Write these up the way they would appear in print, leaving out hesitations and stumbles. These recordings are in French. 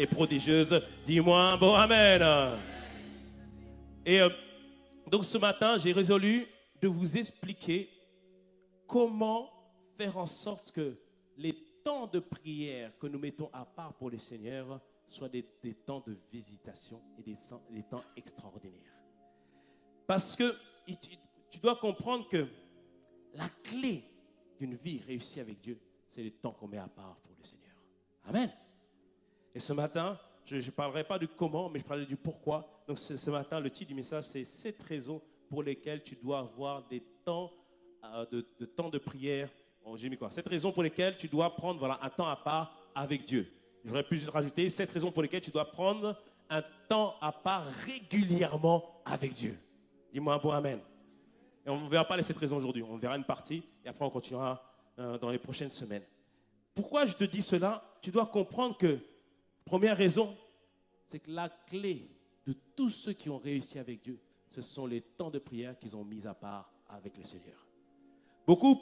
et prodigieuse. Dis-moi un bon amen. Et donc ce matin, j'ai résolu de vous expliquer comment faire en sorte que les temps de prière que nous mettons à part pour le Seigneur soient des temps de visitation et des temps extraordinaires. Parce que tu dois comprendre que la clé d'une vie réussie avec Dieu, c'est le temps qu'on met à part pour le Seigneur. Amen. Et ce matin, je ne parlerai pas du comment, mais je parlerai du pourquoi. Donc ce matin, le titre du message, c'est 7 raisons pour lesquelles tu dois avoir des temps de prière. Bon, j'ai mis quoi? 7 raisons pour lesquelles tu dois prendre un temps à part avec Dieu. J'aurais pu rajouter 7 raisons pour lesquelles tu dois prendre un temps à part régulièrement avec Dieu. Dis-moi un bon amen. Et on ne verra pas les 7 raisons aujourd'hui. On verra une partie et après on continuera dans les prochaines semaines. Pourquoi je te dis cela? Tu dois comprendre que, première raison, c'est que la clé de tous ceux qui ont réussi avec Dieu, ce sont les temps de prière qu'ils ont mis à part avec le Seigneur.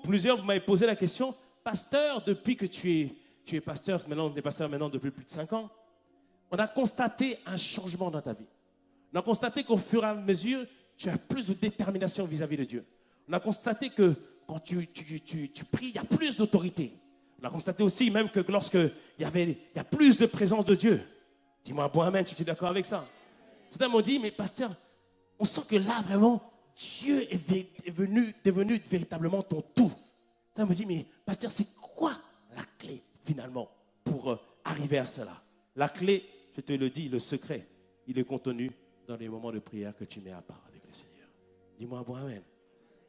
Plusieurs, vous m'avez posé la question, pasteur, depuis que tu es pasteur, maintenant on est pasteur depuis plus de 5 ans, on a constaté un changement dans ta vie. On a constaté qu'au fur et à mesure, tu as plus de détermination vis-à-vis de Dieu. On a constaté que quand tu pries, il y a plus d'autorité. On a constaté aussi même que lorsqu'il y a plus de présence de Dieu. Dis-moi bon amen, tu es d'accord avec ça? Certains m'ont dit, mais pasteur, on sent que là vraiment, Dieu est devenu véritablement ton tout. Certains me disent, mais pasteur, c'est quoi la clé finalement pour arriver à cela? La clé, je te le dis, le secret, il est contenu dans les moments de prière que tu mets à part avec le Seigneur. Dis-moi bon amen.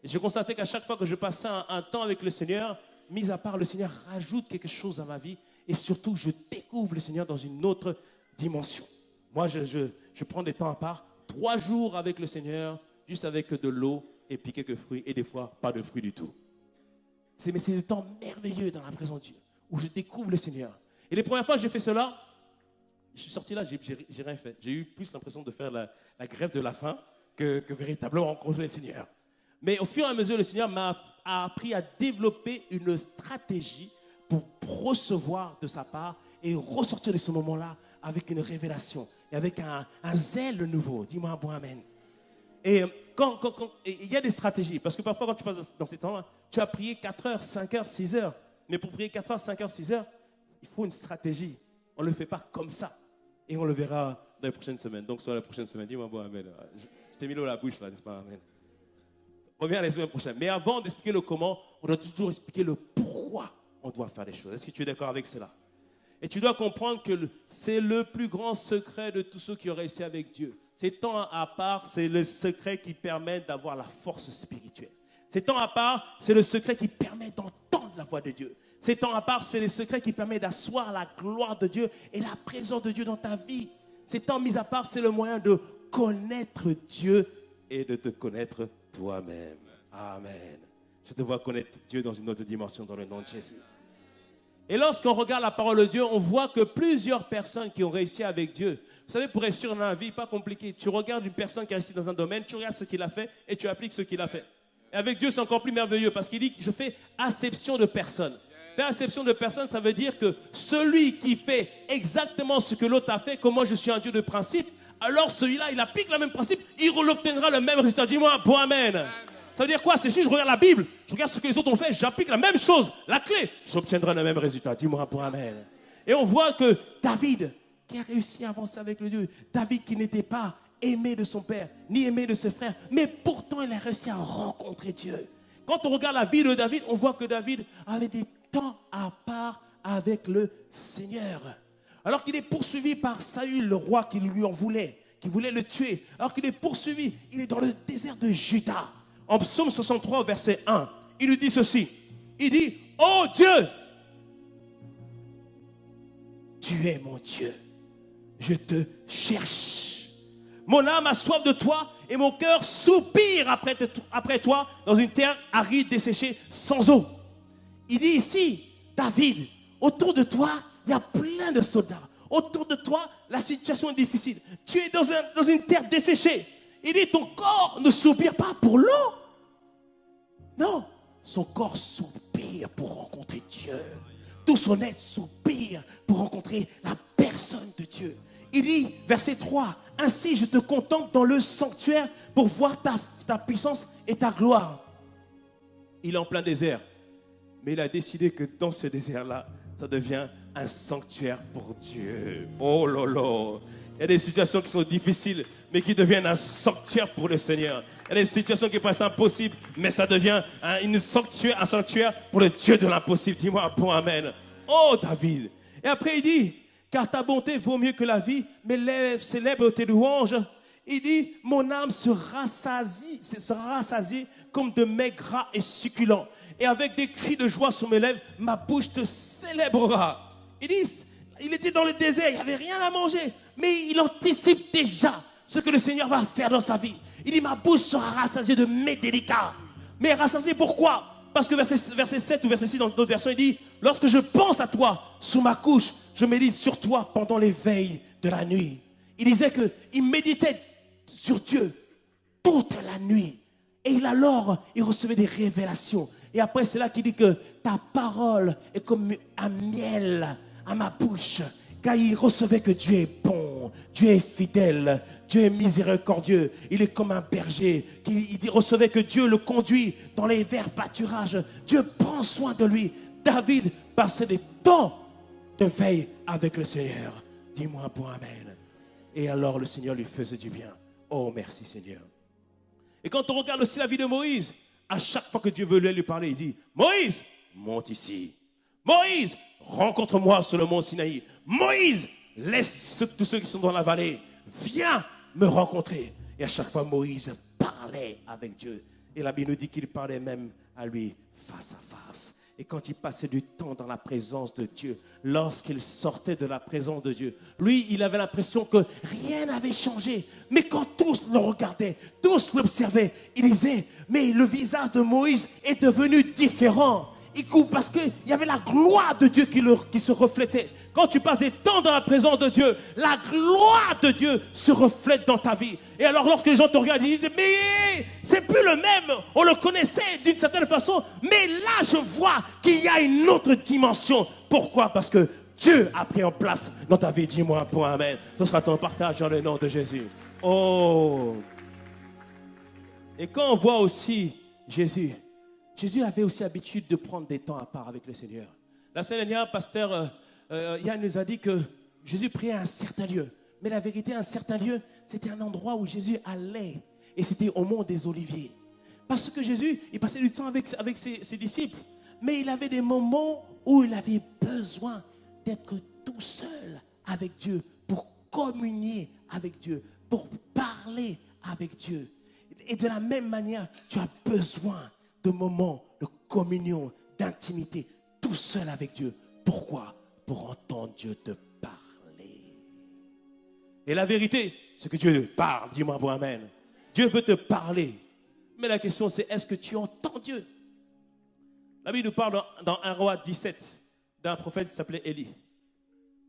Et je constatais qu'à chaque fois que je passais un temps avec le Seigneur, mis à part le Seigneur rajoute quelque chose à ma vie et surtout je découvre le Seigneur dans une autre dimension. Moi je prends des temps à part, 3 jours avec le Seigneur, juste avec de l'eau et puis quelques fruits et des fois pas de fruits du tout. Mais c'est des temps merveilleux dans la présence de Dieu où je découvre le Seigneur. Et les premières fois que j'ai fait cela, je suis sorti là, j'ai rien fait. J'ai eu plus l'impression de faire la grève de la faim que véritablement rencontrer le Seigneur. Mais au fur et à mesure, le Seigneur m'a appris à développer une stratégie pour recevoir de sa part et ressortir de ce moment-là avec une révélation et avec un zèle nouveau. Dis-moi un bon amen. Et il y a des stratégies, parce que parfois quand tu passes dans ces temps-là, tu as prié 4 heures, 5 heures, 6 heures. Mais pour prier 4 heures, 5 heures, 6 heures, il faut une stratégie. On ne le fait pas comme ça. Et on le verra dans les prochaines semaines. Donc, soit la prochaine semaine, dis-moi bon amen. Je t'ai mis l'eau à la bouche là, n'est-ce pas? Amen. Reviens les semaines prochaines. Mais avant d'expliquer le comment, on doit toujours expliquer le pourquoi on doit faire les choses. Est-ce que tu es d'accord avec cela? Et tu dois comprendre que c'est le plus grand secret de tous ceux qui ont réussi avec Dieu. Ces temps à part, c'est le secret qui permet d'avoir la force spirituelle. Ces temps à part, c'est le secret qui permet d'entendre la voix de Dieu. Ces temps à part, c'est le secret qui permet d'asseoir la gloire de Dieu et la présence de Dieu dans ta vie. Ces temps mis à part, c'est le moyen de connaître Dieu et de te connaître toi-même. Amen. Je te vois connaître Dieu dans une autre dimension dans le nom de Jésus. Et lorsqu'on regarde la parole de Dieu, on voit que plusieurs personnes qui ont réussi avec Dieu, vous savez, pour réussir dans la vie, pas compliqué. Tu regardes une personne qui a réussi dans un domaine, tu regardes ce qu'il a fait et tu appliques ce qu'il a fait. Et avec Dieu, c'est encore plus merveilleux parce qu'il dit que je fais acception de personne. Faire acception de personne, ça veut dire que celui qui fait exactement ce que l'autre a fait, comme moi je suis un Dieu de principe, alors celui-là, il applique le même principe, il obtiendra le même résultat. Dis-moi, bon amen. Ça veut dire quoi? C'est juste, je regarde la Bible, je regarde ce que les autres ont fait, j'applique la même chose. La clé, j'obtiendrai le même résultat. Dis-moi, bon amen. Et on voit que David, qui a réussi à avancer avec le Dieu, David qui n'était pas aimé de son père, ni aimé de ses frères, mais pourtant il a réussi à rencontrer Dieu. Quand on regarde la vie de David, on voit que David avait des temps à part avec le Seigneur. Alors qu'il est poursuivi par Saül, le roi qui lui en voulait, qui voulait le tuer. Alors qu'il est poursuivi, il est dans le désert de Juda. En psaume 63, verset 1, il lui dit ceci. Il dit, oh Dieu, tu es mon Dieu. Je te cherche. Mon âme a soif de toi et mon cœur soupire après toi dans une terre aride, desséchée, sans eau. Il dit ici, David, autour de toi, il y a plein de soldats. Autour de toi, la situation est difficile. Tu es dans une terre desséchée. Il dit, ton corps ne soupire pas pour l'eau. Non, son corps soupire pour rencontrer Dieu. Tout son être soupire pour rencontrer la personne personne de Dieu. Il dit, verset 3, « Ainsi je te contemple dans le sanctuaire pour voir ta puissance et ta gloire. » Il est en plein désert, mais il a décidé que dans ce désert-là, ça devient un sanctuaire pour Dieu. Oh lolo! Il y a des situations qui sont difficiles, mais qui deviennent un sanctuaire pour le Seigneur. Il y a des situations qui paraissent impossibles, mais ça devient un sanctuaire pour le Dieu de l'impossible. Dis-moi un bon amen. Oh David! Et après il dit, car ta bonté vaut mieux que la vie, mes lèvres célèbrent tes louanges. Il dit, mon âme sera rassasiée comme de mets gras et succulents. Et avec des cris de joie sur mes lèvres, ma bouche te célébrera. Il dit, il était dans le désert, il n'y avait rien à manger, mais il anticipe déjà ce que le Seigneur va faire dans sa vie. Il dit, ma bouche sera rassasiée de mets délicats. Mais rassasiée pourquoi? Parce que verset 7 ou verset 6 dans d'autres versions, il dit, lorsque je pense à toi, sous ma couche, je médite sur toi pendant les veilles de la nuit. Il disait qu'il méditait sur Dieu toute la nuit. Et il recevait des révélations. Et après, c'est là qu'il dit que ta parole est comme un miel à ma bouche. Car il recevait que Dieu est bon, Dieu est fidèle, Dieu est miséricordieux. Il est comme un berger. Il recevait que Dieu le conduit dans les verts pâturages. Dieu prend soin de lui. David passait des temps de veille avec le Seigneur. Dis-moi un bon amen. Et alors le Seigneur lui faisait du bien. Oh, merci Seigneur. Et quand on regarde aussi la vie de Moïse, à chaque fois que Dieu veut lui parler, il dit, Moïse, monte ici. Moïse, rencontre-moi sur le mont Sinaï. Moïse, laisse tous ceux qui sont dans la vallée. Viens me rencontrer. Et à chaque fois, Moïse parlait avec Dieu. Et la Bible nous dit qu'il parlait même à lui face à face. Et quand il passait du temps dans la présence de Dieu, lorsqu'il sortait de la présence de Dieu, lui, il avait l'impression que rien n'avait changé. Mais quand tous le regardaient, tous l'observaient, il disait, mais le visage de Moïse est devenu différent. Parce qu'il y avait la gloire de Dieu qui se reflétait. Quand tu passes des temps dans la présence de Dieu, la gloire de Dieu se reflète dans ta vie. Et alors lorsque les gens te regardent, ils disent, mais c'est plus le même. On le connaissait d'une certaine façon, mais là je vois qu'il y a une autre dimension. Pourquoi? Parce que Dieu a pris en place dans ta vie. Dis-moi un point, amen. Ce sera ton partage dans le nom de Jésus. Oh! Et quand on voit aussi Jésus avait aussi l'habitude de prendre des temps à part avec le Seigneur. La semaine dernière, pasteur Yann nous a dit que Jésus priait à un certain lieu. Mais la vérité, un certain lieu, c'était un endroit où Jésus allait. Et c'était au mont des Oliviers. Parce que Jésus, il passait du temps avec ses disciples. Mais il avait des moments où il avait besoin d'être tout seul avec Dieu, pour communier avec Dieu, pour parler avec Dieu. Et de la même manière, tu as besoin de moments de communion, d'intimité, tout seul avec Dieu. Pourquoi? Pour entendre Dieu te parler. Et la vérité, c'est que Dieu te parle. Dis-moi bon amen. Dieu veut te parler. Mais la question c'est, est-ce que tu entends Dieu? La Bible nous parle dans 1 Roi 17 d'un prophète qui s'appelait Élie.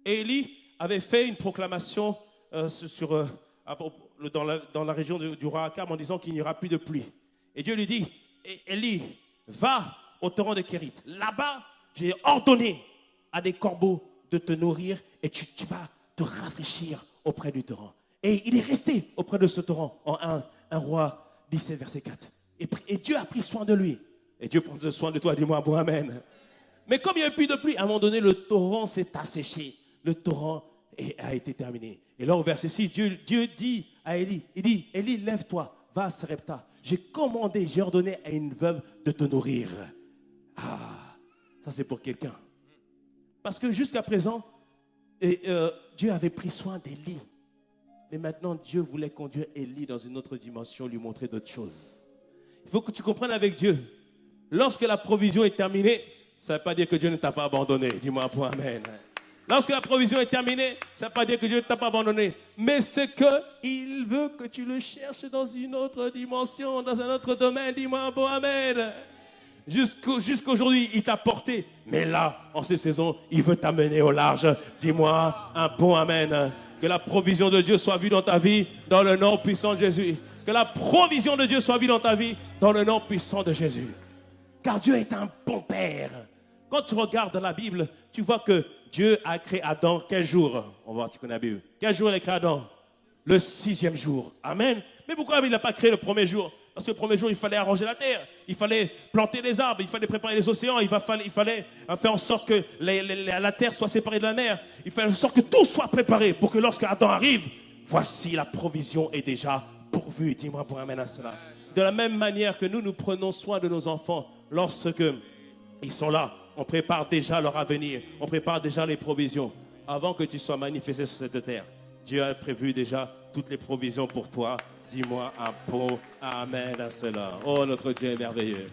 Et Élie avait fait une proclamation dans la région du roi Akab en disant qu'il n'y aura plus de pluie. Et Dieu lui dit, Élie, va au torrent de Kérit. Là-bas, j'ai ordonné à des corbeaux de te nourrir et tu vas te rafraîchir auprès du torrent. Et il est resté auprès de ce torrent en 1 Roi 17, verset 4. Et Dieu a pris soin de lui. Et Dieu prend soin de toi, dis-moi bon amen. Mais comme il n'y avait plus de pluie, à un moment donné, le torrent s'est asséché. Le torrent a été terminé. Et là, au verset 6, Dieu dit à Élie, il dit, Élie, lève-toi, va à Sarepta. J'ai ordonné à une veuve de te nourrir. Ah, ça c'est pour quelqu'un. Parce que jusqu'à présent, Dieu avait pris soin d'Élie. Mais maintenant, Dieu voulait conduire Élie dans une autre dimension, lui montrer d'autres choses. Il faut que tu comprennes avec Dieu. Lorsque la provision est terminée, ça ne veut pas dire que Dieu ne t'a pas abandonné. Dis-moi un point, amen. Lorsque la provision est terminée, ça ne veut pas dire que Dieu ne t'a pas abandonné. Mais c'est qu'il veut que tu le cherches dans une autre dimension, dans un autre domaine. Dis-moi un bon amen. Jusqu'aujourd'hui, il t'a porté. Mais là, en ces saisons, il veut t'amener au large. Dis-moi un bon amen. Que la provision de Dieu soit vue dans ta vie, dans le nom puissant de Jésus. Que la provision de Dieu soit vue dans ta vie, dans le nom puissant de Jésus. Car Dieu est un bon Père. Quand tu regardes dans la Bible, tu vois que Dieu a créé Adam quel jour? On va voir, tu connais la Bible. Quel jour il a créé Adam? Le 6e jour. Amen. Mais pourquoi il n'a pas créé le premier jour? Parce que le premier jour, il fallait arranger la terre, il fallait planter les arbres, il fallait préparer les océans, il fallait faire en sorte que la terre soit séparée de la mer. Il fallait en sorte que tout soit préparé pour que lorsque Adam arrive, voici la provision est déjà pourvue. Dis-moi pour amène à cela. De la même manière que nous prenons soin de nos enfants lorsque ils sont là, on prépare déjà leur avenir, on prépare déjà les provisions. Avant que tu sois manifesté sur cette terre, Dieu a prévu déjà toutes les provisions pour toi. Dis-moi un pot, amen à cela. Oh, notre Dieu est merveilleux.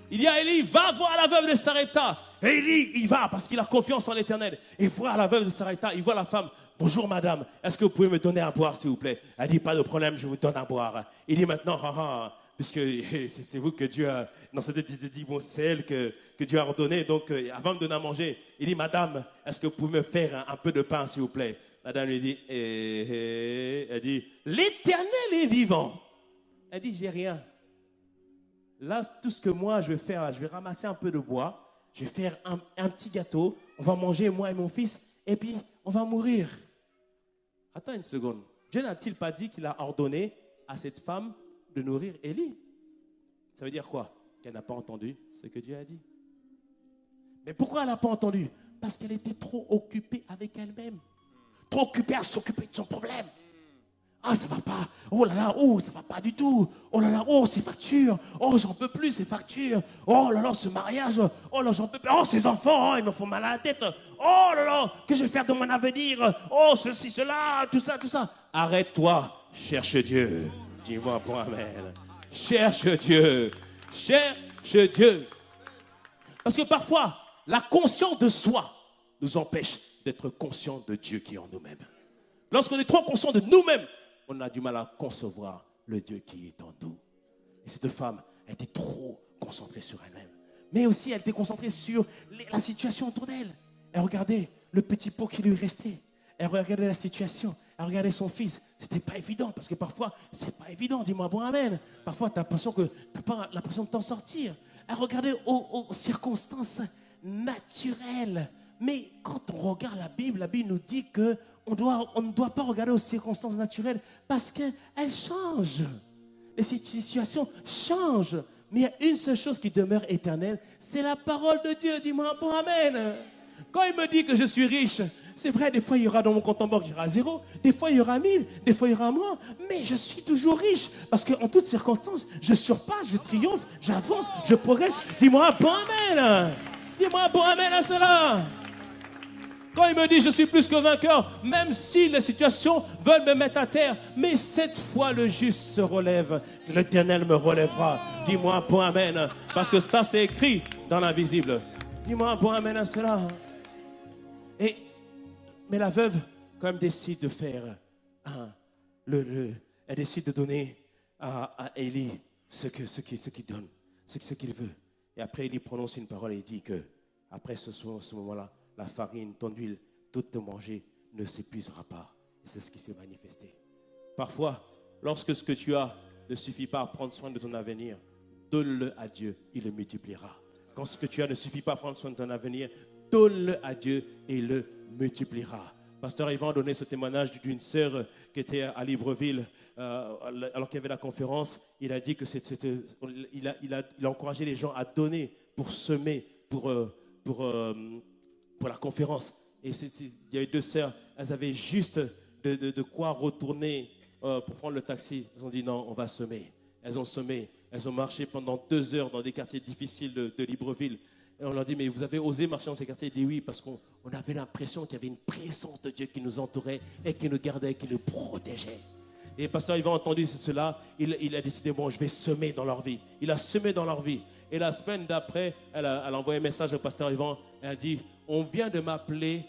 Il y a Élie, va voir la veuve de Sarepta. Et Élie, il va parce qu'il a confiance en l'Éternel. Et voit la veuve de Sarepta, il voit la femme. Bonjour madame, est-ce que vous pouvez me donner à boire s'il vous plaît? Elle dit, pas de problème, je vous donne à boire. Il dit maintenant, puisque c'est vous que Dieu a, dans cette épisode, dit, bon, c'est elle que Dieu a ordonné. Donc, avant de me donner à manger, il dit, madame, est-ce que vous pouvez me faire un peu de pain s'il vous plaît? Madame lui dit, elle dit, l'Éternel est vivant. Elle dit, j'ai rien. Là, tout ce que moi je vais faire, je vais ramasser un peu de bois, je vais faire un petit gâteau, on va manger moi et mon fils, et puis on va mourir. Attends une seconde. Dieu n'a-t-il pas dit qu'il a ordonné à cette femme de nourrir Élie? Ça veut dire quoi? Qu'elle n'a pas entendu ce que Dieu a dit. Mais pourquoi elle n'a pas entendu? Parce qu'elle était trop occupée avec elle-même. Trop occupée à s'occuper de son problème. Ah, ça va pas. Oh là là, oh, ça va pas du tout. Oh là là, oh, ces factures. Oh, j'en peux plus, ces factures. Oh là là, ce mariage. Oh là, j'en peux plus. Oh, ces enfants, oh, ils me font mal à la tête. Oh là là, que je vais faire de mon avenir? Oh, ceci, cela, tout ça, tout ça. Arrête-toi, cherche Dieu. Dis-moi pour amen. Cherche Dieu. Cherche Dieu. Parce que parfois, la conscience de soi nous empêche d'être conscient de Dieu qui est en nous-mêmes. Lorsqu'on est trop conscient de nous-mêmes, on a du mal à concevoir le Dieu qui est en nous. Et cette femme, elle était trop concentrée sur elle-même. Mais aussi, elle était concentrée sur la situation autour d'elle. Elle regardait le petit pot qui lui restait. Elle regardait la situation. Elle regardait son fils. C'était pas évident, parce que parfois, c'est pas évident. Dis-moi bon amen. Parfois, tu as l'impression que tu n'as pas l'impression de t'en sortir. Elle regardait aux circonstances naturelles. Mais quand on regarde la Bible nous dit qu'on ne doit pas regarder aux circonstances naturelles parce qu'elles changent. Les situations changent. Mais il y a une seule chose qui demeure éternelle, c'est la parole de Dieu. Dis-moi bon amen. Quand il me dit que je suis riche, c'est vrai, des fois il y aura dans mon compte en banque, il y aura 0. Des fois il y aura 1000, des fois il y aura moins. Mais je suis toujours riche parce qu'en toutes circonstances, je surpasse, je triomphe, j'avance, je progresse. Dis-moi bon amen. Dis-moi bon amen à cela. Quand il me dit je suis plus que vainqueur, même si les situations veulent me mettre à terre, mais cette fois le juste se relève, l'Éternel me relèvera. Dis-moi un bon amen, parce que ça c'est écrit dans l'invisible. Dis-moi un bon amen à cela. Mais la veuve quand même décide de faire, elle décide de donner à Élie ce qu'il donne, ce qu'il veut. Et après Élie prononce une parole et il dit que après ce moment-là, la farine, ton huile, tout te manger ne s'épuisera pas. Et c'est ce qui s'est manifesté. Parfois, lorsque ce que tu as ne suffit pas à prendre soin de ton avenir, donne-le à Dieu, il le multipliera. Quand ce que tu as ne suffit pas à prendre soin de ton avenir, donne-le à Dieu et il le multipliera. Pasteur Yvan a donné ce témoignage d'une sœur qui était à Libreville, alors qu'il y avait la conférence. Il a dit que il a encouragé les gens à donner pour semer, pour la conférence. Et il y a eu 2 sœurs, elles avaient juste de quoi retourner pour prendre le taxi. Elles ont dit non, on va semer. Elles ont semé, elles ont marché pendant 2 heures dans des quartiers difficiles de Libreville. Et on leur dit, mais vous avez osé marcher dans ces quartiers? Ils disent oui, parce qu'on avait l'impression qu'il y avait une présence de Dieu qui nous entourait et qui nous gardait, qui nous protégeait. Et pasteur Yvan a entendu cela, il a décidé, bon, je vais semer dans leur vie. Il a semé dans leur vie. Et la semaine d'après, elle a envoyé un message au pasteur Yvan. Elle a dit, on vient de m'appeler,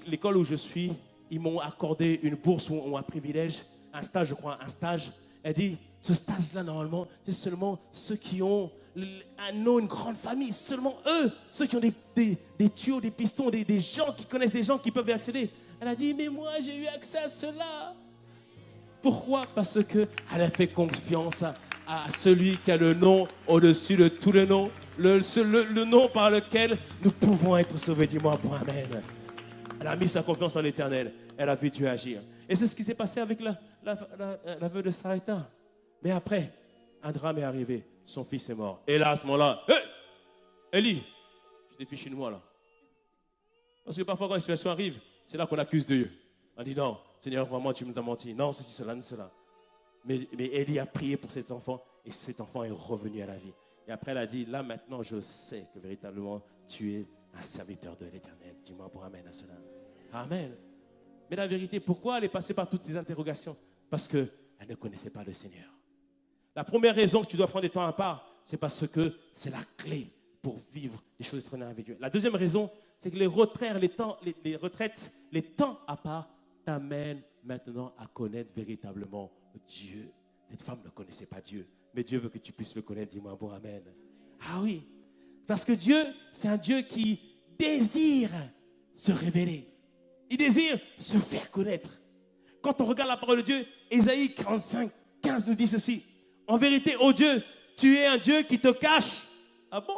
l'école où je suis, ils m'ont accordé une bourse ou un privilège, un stage, je crois, un stage. Elle dit, ce stage-là, normalement, c'est seulement ceux qui ont une grande famille, seulement eux, ceux qui ont des tuyaux, des pistons, des gens qui connaissent des gens qui peuvent y accéder. Elle a dit, mais moi, j'ai eu accès à cela. Pourquoi? Parce qu'elle a fait confiance à celui qui a le nom au-dessus de tous les noms, le nom par lequel nous pouvons être sauvés. Dis-moi bon amen. Elle a mis sa confiance en l'Éternel. Elle a vu Dieu agir. Et c'est ce qui s'est passé avec la veuve de Sarepta. Mais après, un drame est arrivé. Son fils est mort. Et là, à ce moment-là, hé, Élie, je t'ai fichu de moi là. Parce que parfois, quand une situation arrive, c'est là qu'on accuse Dieu. On dit non, Seigneur, vraiment, tu nous as menti. Non, ceci, cela, cela. Mais Élie a prié pour cet enfant et cet enfant est revenu à la vie. Et après, elle a dit, là maintenant, je sais que véritablement, tu es un serviteur de l'Éternel. Dis-moi pour amen à cela. Amen. Mais la vérité, pourquoi elle est passée par toutes ces interrogations? Parce qu'elle ne connaissait pas le Seigneur. La première raison que tu dois prendre des temps à part, c'est parce que c'est la clé pour vivre les choses extraordinaires avec Dieu. La deuxième raison, c'est que les retraites, les temps à part t'amènent maintenant à connaître véritablement Dieu. Cette femme ne connaissait pas Dieu, mais Dieu veut que tu puisses le connaître. Dis-moi bon amen. Ah oui, parce que Dieu, c'est un Dieu qui désire se révéler. Il désire se faire connaître. Quand on regarde la parole de Dieu, Ésaïe 45, 15 nous dit ceci. En vérité, ô Dieu, tu es un Dieu qui te cache. Ah bon?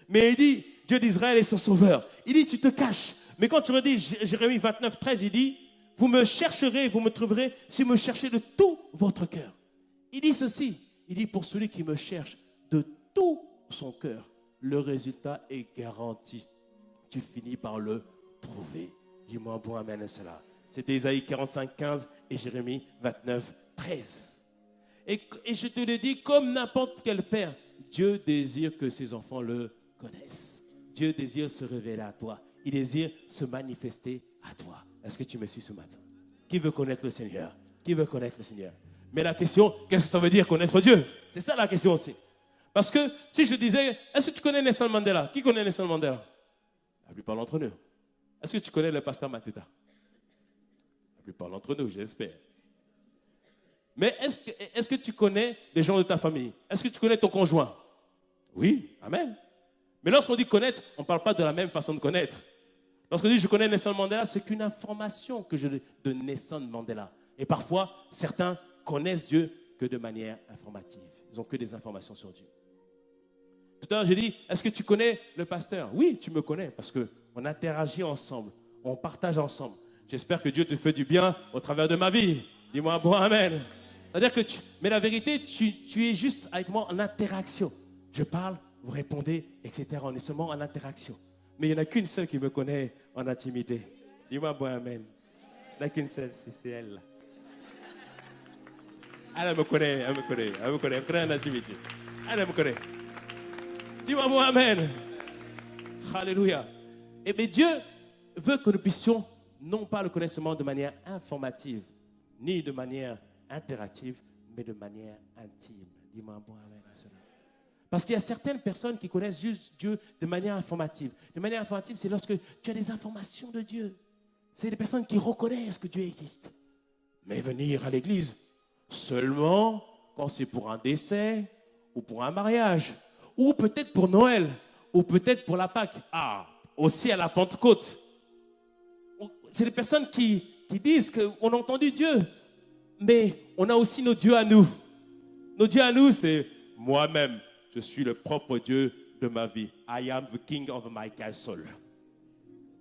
Mais il dit, Dieu d'Israël est son sauveur. Il dit, tu te caches. Mais quand tu redis Jérémie 29, 13, il dit, vous me chercherez, vous me trouverez si vous me cherchez de tout votre cœur. Il dit ceci. Il dit, pour celui qui me cherche de tout son cœur, le résultat est garanti. Tu finis par le trouver. Dis-moi bon amen à cela. C'était Ésaïe 45, 15 et Jérémie 29, 13. Et je te le dis, comme n'importe quel père, Dieu désire que ses enfants le connaissent. Dieu désire se révéler à toi. Il désire se manifester à toi. Est-ce que tu me suis ce matin? Qui veut connaître le Seigneur? Qui veut connaître le Seigneur? Mais la question, qu'est-ce que ça veut dire connaître Dieu? C'est ça la question aussi. Parce que si je disais, est-ce que tu connais Nelson Mandela? Qui connaît Nelson Mandela? La plupart d'entre nous. Est-ce que tu connais le pasteur Mateta? La plupart d'entre nous, j'espère. Mais est-ce que tu connais les gens de ta famille? Est-ce que tu connais ton conjoint? Oui, amen. Mais lorsqu'on dit connaître, on ne parle pas de la même façon de connaître. Lorsqu'on dit je connais Nelson Mandela, c'est qu'une information que je de Nelson Mandela. Et parfois, certains connaissent Dieu que de manière informative. Ils n'ont que des informations sur Dieu. Tout à l'heure, j'ai dit, est-ce que tu connais le pasteur? Oui, tu me connais parce qu'on interagit ensemble, on partage ensemble. J'espère que Dieu te fait du bien au travers de ma vie. Dis-moi bon amen. C'est-à-dire que mais la vérité, tu es juste avec moi en interaction. Je parle, vous répondez, etc. On est seulement en interaction. Mais il n'y en a qu'une seule qui me connaît en intimité. Dis-moi bon amen. Il n'y en a qu'une seule, c'est elle. Elle me connaît en intimité. Elle me connaît. Dis-moi bon amen. Alléluia. Et bien Dieu veut que nous puissions non pas le connaître seulement de manière informative, ni de manière interactive, mais de manière intime. Dis-moi bon amen à cela. Parce qu'il y a certaines personnes qui connaissent juste Dieu de manière informative. De manière informative, c'est lorsque tu as des informations de Dieu. C'est des personnes qui reconnaissent que Dieu existe. Mais venir à l'église seulement quand c'est pour un décès ou pour un mariage, ou peut-être pour Noël, ou peut-être pour la Pâque. Ah, aussi à la Pentecôte. C'est des personnes qui disent qu'on a entendu Dieu, mais on a aussi nos dieux à nous. Nos dieux à nous, c'est moi-même. Je suis le propre Dieu de ma vie. I am the king of my castle.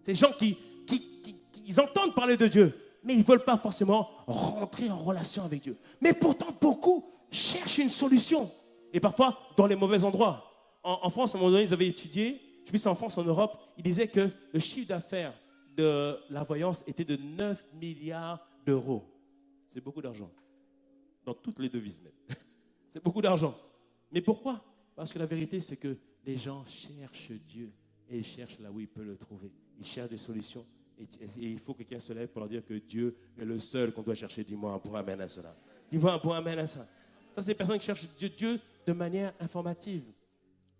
Ces gens qui ils entendent parler de Dieu, mais ils ne veulent pas forcément rentrer en relation avec Dieu. Mais pourtant, beaucoup cherchent une solution. Et parfois, dans les mauvais endroits. En France, à un moment donné, ils avaient étudié, je sais plus si c'est en France, en Europe, ils disaient que le chiffre d'affaires de la voyance était de 9 milliards d'euros. C'est beaucoup d'argent. Dans toutes les devises même. C'est beaucoup d'argent. Mais pourquoi? Parce que la vérité, c'est que les gens cherchent Dieu et ils cherchent là où ils peuvent le trouver. Ils cherchent des solutions. Et il faut que quelqu'un se lève pour leur dire que Dieu est le seul qu'on doit chercher. Dis-moi un point amen à cela. Dis-moi un point amen à ça. Ça, c'est les personnes qui cherchent Dieu de manière informative.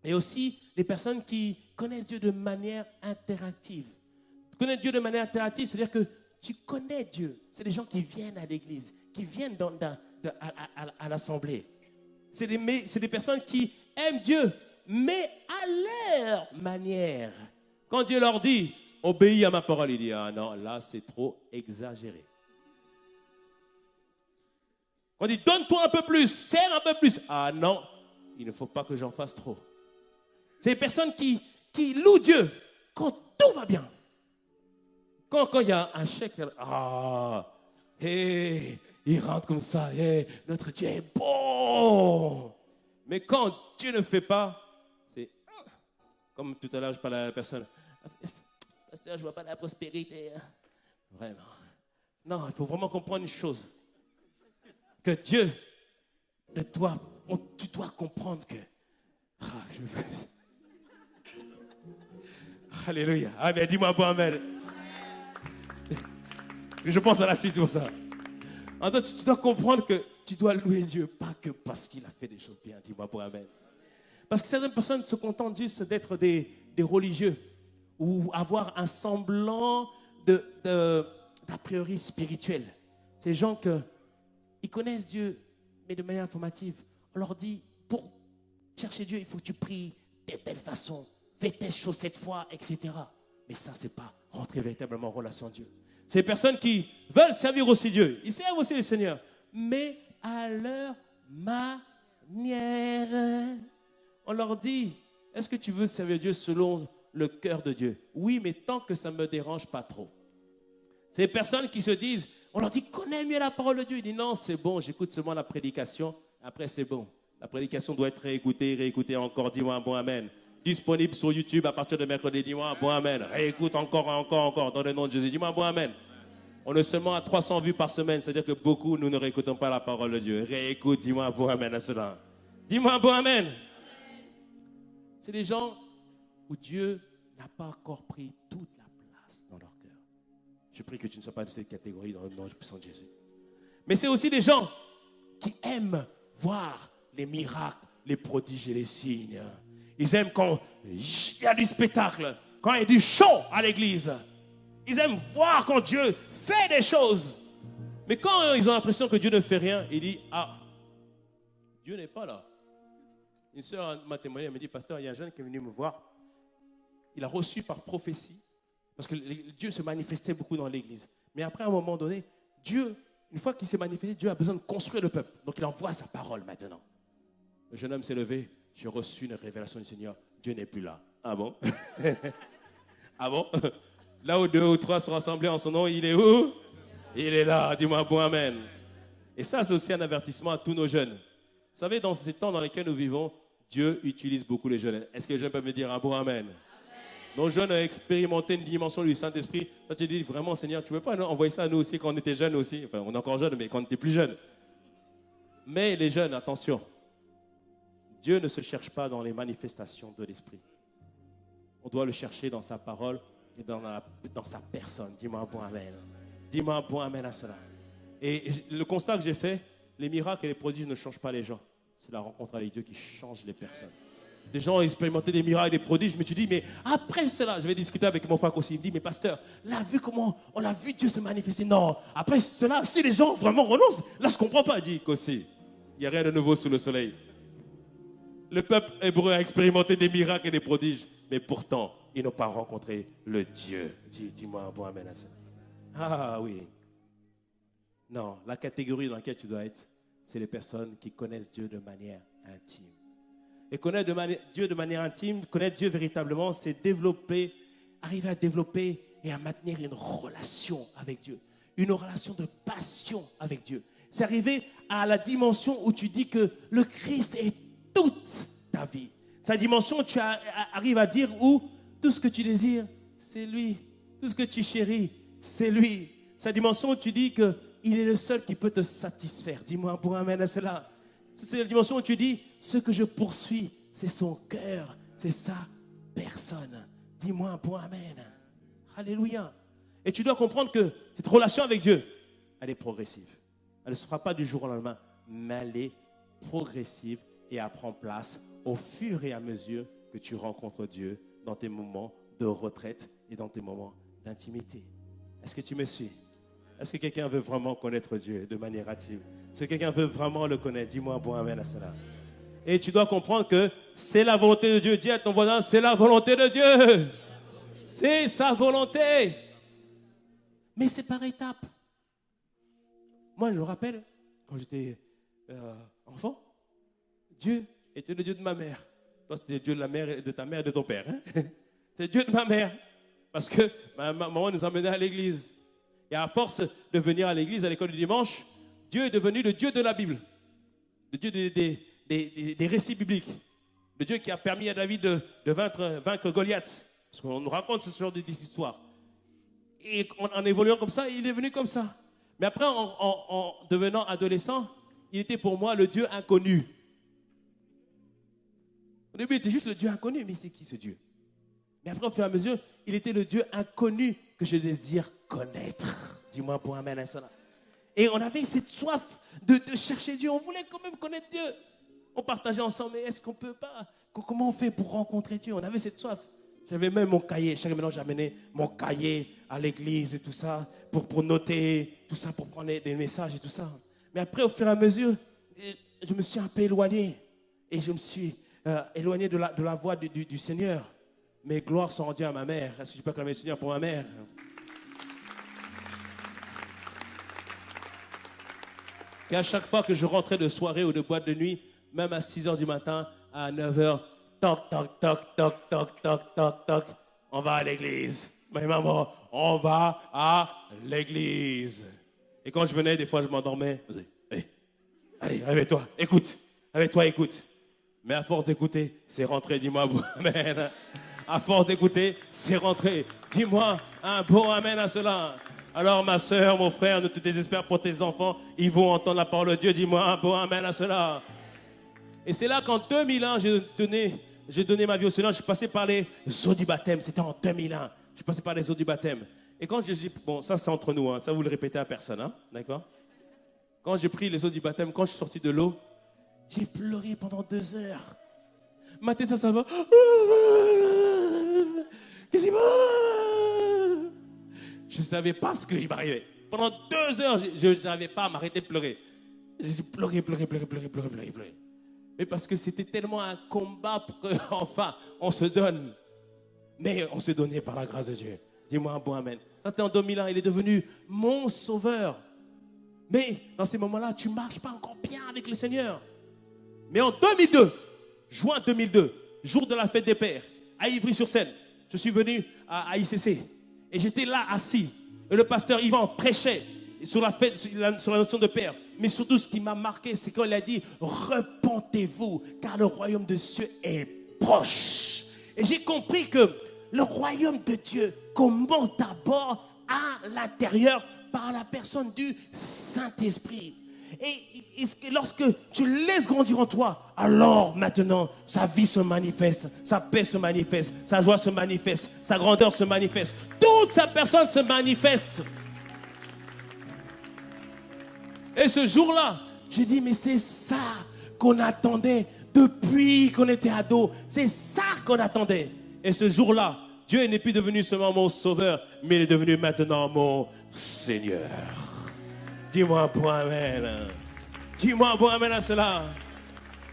Et aussi, les personnes qui connaissent Dieu de manière interactive. Connaître Dieu de manière interactive, c'est-à-dire que tu connais Dieu. C'est des gens qui viennent à l'église, qui viennent à l'assemblée. C'est des personnes qui aiment Dieu, mais à leur manière. Quand Dieu leur dit, obéis à ma parole, il dit, ah non, là c'est trop exagéré. On dit, donne-toi un peu plus, serre un peu plus. Ah non, il ne faut pas que j'en fasse trop. C'est les personnes qui louent Dieu quand tout va bien. Quand il y a un chèque, il rentre comme ça, notre Dieu est bon. Mais quand Dieu ne fait pas, c'est comme tout à l'heure, je parlais à la personne. Pasteur, je ne vois pas la prospérité. Vraiment. Non, il faut vraiment comprendre une chose. Que Dieu, tu dois comprendre que... Alléluia. Amen. Dis-moi bon amen. Je pense à la suite pour ça. En fait, tu dois comprendre que tu dois louer Dieu, pas que parce qu'il a fait des choses bien. Dis-moi bon amen. Parce que certaines personnes se contentent juste d'être des religieux ou avoir un semblant d'a priori spirituel. Ces gens ils connaissent Dieu, mais de manière informative. On leur dit, pour chercher Dieu, il faut que tu pries de telle façon, fais telle chose cette fois, etc. Mais ça, ce n'est pas rentrer véritablement en relation avec Dieu. C'est des personnes qui veulent servir aussi Dieu. Ils servent aussi le Seigneur, mais à leur manière. On leur dit, est-ce que tu veux servir Dieu selon le cœur de Dieu? Oui, mais tant que ça ne me dérange pas trop. C'est des personnes qui se disent, on leur dit, connais mieux la parole de Dieu. Il dit, non, c'est bon, j'écoute seulement la prédication. Après, c'est bon. La prédication doit être réécoutée encore. Dis-moi un bon amen. Disponible sur YouTube à partir de mercredi. Dis-moi un bon amen. Réécoute encore, dans le nom de Jésus. Dis-moi un bon amen. On est seulement à 300 vues par semaine. C'est-à-dire que beaucoup, nous ne réécoutons pas la parole de Dieu. Réécoute, dis-moi un bon amen à cela. Dis-moi un bon amen. C'est des gens où Dieu n'a pas encore pris toute la place dans leur cœur. Je prie que tu ne sois pas de cette catégorie dans le nom puissant de Jésus. Mais c'est aussi des gens qui aiment voir les miracles, les prodiges et les signes. Ils aiment quand il y a du spectacle, quand il y a du chant à l'église. Ils aiment voir quand Dieu fait des choses. Mais quand ils ont l'impression que Dieu ne fait rien, ils disent, Dieu n'est pas là. Une sœur m'a témoigné, elle me dit, pasteur, il y a un jeune qui est venu me voir. Il a reçu par prophétie, parce que Dieu se manifestait beaucoup dans l'église. Mais après, à un moment donné, Dieu, une fois qu'il s'est manifesté, Dieu a besoin de construire le peuple. Donc il envoie sa parole maintenant. Le jeune homme s'est levé, j'ai reçu une révélation du Seigneur. Dieu n'est plus là. Ah bon? Ah bon? Là où 2 ou 3 sont rassemblés en son nom, il est où? Il est là. Dis-moi bon amen. Et ça, c'est aussi un avertissement à tous nos jeunes. Vous savez, dans ces temps dans lesquels nous vivons, Dieu utilise beaucoup les jeunes. Est-ce que les jeunes peuvent me dire un bon amen? Nos jeunes ont expérimenté une dimension du Saint-Esprit. Toi, tu dis vraiment, Seigneur, tu ne veux pas envoyer ça à nous aussi quand on était jeunes aussi? Enfin, on est encore jeunes, mais quand on était plus jeunes. Mais les jeunes, attention. Dieu ne se cherche pas dans les manifestations de l'Esprit. On doit le chercher dans sa parole et dans sa personne. Dis-moi un bon amen. Dis-moi un bon amen à cela. Et le constat que j'ai fait, les miracles et les prodiges ne changent pas les gens. C'est la rencontre avec Dieu qui change les personnes. Des gens ont expérimenté des miracles et des prodiges, mais tu dis, mais après cela, je vais discuter avec mon frère aussi. Il me dit, mais pasteur, là, vu comment on a vu Dieu se manifester. Non, après cela, si les gens vraiment renoncent, là, je ne comprends pas. Il dit, qu'aussi, il n'y a rien de nouveau sous le soleil. Le peuple hébreu a expérimenté des miracles et des prodiges, mais pourtant, ils n'ont pas rencontré le Dieu. Dis-moi un bon amen à ça. Ah oui. Non, la catégorie dans laquelle tu dois être, c'est les personnes qui connaissent Dieu de manière intime. Et connaître Dieu de manière intime, connaître Dieu véritablement, c'est arriver à développer et à maintenir une relation avec Dieu. Une relation de passion avec Dieu. C'est arriver à la dimension où tu dis que le Christ est toute ta vie. C'est la dimension où tu arrives à dire où tout ce que tu désires, c'est lui. Tout ce que tu chéris, c'est lui. C'est la dimension où tu dis qu'il est le seul qui peut te satisfaire. Dis-moi un bon amen à cela. C'est la dimension où tu dis, ce que je poursuis, c'est son cœur, c'est sa personne. Dis-moi un bon amen. Alléluia. Et tu dois comprendre que cette relation avec Dieu, elle est progressive. Elle ne se fera pas du jour au lendemain, mais elle est progressive et elle prend place au fur et à mesure que tu rencontres Dieu dans tes moments de retraite et dans tes moments d'intimité. Est-ce que tu me suis? Est-ce que quelqu'un veut vraiment connaître Dieu de manière active? Est-ce que quelqu'un veut vraiment le connaître? Dis-moi un bon amen à cela. Et tu dois comprendre que c'est la volonté de Dieu. Dis à ton voisin, c'est la volonté de Dieu. C'est sa volonté. Mais c'est par étapes. Moi, je me rappelle, quand j'étais enfant, Dieu était le Dieu de ma mère. Toi, c'était le Dieu de la mère, de ta mère et de ton père. Hein? C'est le Dieu de ma mère. Parce que ma maman nous emmenait à l'église. Et à force de venir à l'église, à l'école du dimanche, Dieu est devenu le Dieu de la Bible. Le Dieu des récits bibliques. Le Dieu qui a permis à David de vaincre Goliath. Parce qu'on nous raconte ce genre d'histoire. Et en évoluant comme ça, il est venu comme ça. Mais après, en devenant adolescent, il était pour moi le Dieu inconnu. Au début, il était juste le Dieu inconnu. Mais c'est qui ce Dieu? Mais après, au fur et à mesure, il était le Dieu inconnu que je désire connaître. Dis-moi pour amen à cela. Et on avait cette soif de chercher Dieu. On voulait quand même connaître Dieu. On partageait ensemble, mais est-ce qu'on peut pas? Comment on fait pour rencontrer Dieu? On avait cette soif. J'avais même mon cahier. Chaque maintenant, j'amenais mon cahier à l'église et tout ça, pour noter tout ça, pour prendre des messages et tout ça. Mais après, au fur et à mesure, je me suis un peu éloigné. Et je me suis éloigné de la voie du Seigneur. Mes gloires sont rendues à ma mère. Est-ce que je peux acclamer le Seigneur pour ma mère? Qu'à chaque fois que je rentrais de soirée ou de boîte de nuit, même à 6h du matin, à 9h, toc, toc, toc, toc, toc, toc, toc, toc, on va à l'église. Mais maman, on va à l'église. Et quand je venais, des fois, je m'endormais. Je disais, hey, allez, réveille-toi, écoute. Réveille-toi, écoute. Mais à force d'écouter, c'est rentré, dis-moi, amen. À force d'écouter, c'est rentré. Dis-moi un bon amen à cela. Alors, ma soeur, mon frère, ne te désespère pour tes enfants. Ils vont entendre la parole de Dieu. Dis-moi un bon amen à cela. Et c'est là qu'en 2001, j'ai donné ma vie au Seigneur. Je suis passé par les eaux du baptême. C'était en 2001. Je suis passé par les eaux du baptême. Et quand je dis, bon, ça c'est entre nous, hein, ça vous le répétez à personne, hein, d'accord? Quand j'ai pris les eaux du baptême, quand je suis sorti de l'eau, j'ai pleuré pendant 2 heures. Ma tête, ça va. Qu'est-ce qui va? Je ne savais pas ce que je m'arrivais. Pendant 2 heures, je n'arrivais pas à m'arrêter de pleurer. J'ai pleuré. Mais parce que c'était tellement un combat pour qu'enfin, on se donne. Mais on s'est donné par la grâce de Dieu. Dis-moi un bon amen. Ça, c'était en 2001. Il est devenu mon sauveur. Mais dans ces moments-là, tu ne marches pas encore bien avec le Seigneur. Mais en 2002, juin 2002, jour de la fête des pères, à Ivry-sur-Seine, je suis venu à ICC. Et j'étais là assis. Et le pasteur Yvan prêchait sur la fête, sur la notion de père. Mais surtout, ce qui m'a marqué, c'est quand il a dit « Repentez-vous, car le royaume de Dieu est proche. » Et j'ai compris que le royaume de Dieu commence d'abord à l'intérieur par la personne du Saint-Esprit. Et lorsque tu laisses grandir en toi, alors maintenant, sa vie se manifeste, sa paix se manifeste, sa joie se manifeste, sa grandeur se manifeste. Toute sa personne se manifeste. Et ce jour-là, j'ai dit, mais c'est ça qu'on attendait depuis qu'on était ado. C'est ça qu'on attendait. Et ce jour-là, Dieu n'est plus devenu seulement mon sauveur, mais il est devenu maintenant mon Seigneur. Dis-moi un bon amen. Dis-moi un bon amen à cela.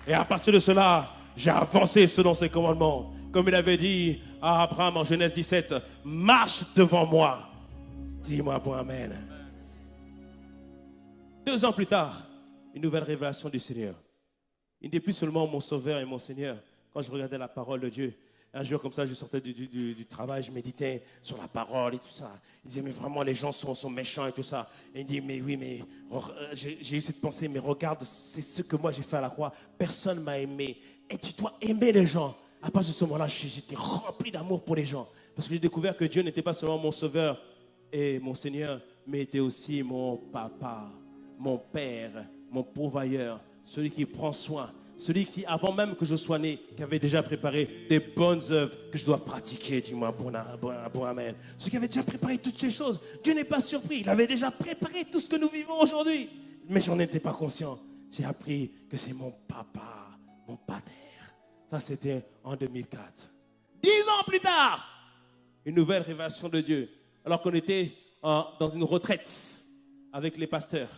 Et à partir de cela, j'ai avancé selon ses commandements. Comme il avait dit à Abraham en Genèse 17, marche devant moi. Dis-moi un bon amen. 2 ans plus tard, une nouvelle révélation du Seigneur. Il n'est plus seulement mon sauveur et mon Seigneur. Quand je regardais la parole de Dieu, un jour comme ça, je sortais du travail, je méditais sur la parole et tout ça. Il disait, mais vraiment, les gens sont méchants et tout ça. Et il dit, mais oui, mais j'ai eu cette pensée, mais regarde, c'est ce que moi j'ai fait à la croix. Personne ne m'a aimé. Et tu dois aimer les gens. À partir de ce moment-là, j'étais rempli d'amour pour les gens. Parce que j'ai découvert que Dieu n'était pas seulement mon sauveur et mon Seigneur, mais était aussi mon papa, mon père, mon pourvoyeur, celui qui prend soin. Celui qui, avant même que je sois né, qui avait déjà préparé des bonnes œuvres que je dois pratiquer, dis-moi, bon amen. Celui qui avait déjà préparé toutes ces choses. Dieu n'est pas surpris, il avait déjà préparé tout ce que nous vivons aujourd'hui. Mais j'en étais pas conscient. J'ai appris que c'est mon papa, mon pater. Ça, c'était en 2004. 10 ans plus tard, une nouvelle révélation de Dieu. Alors qu'on était dans une retraite avec les pasteurs.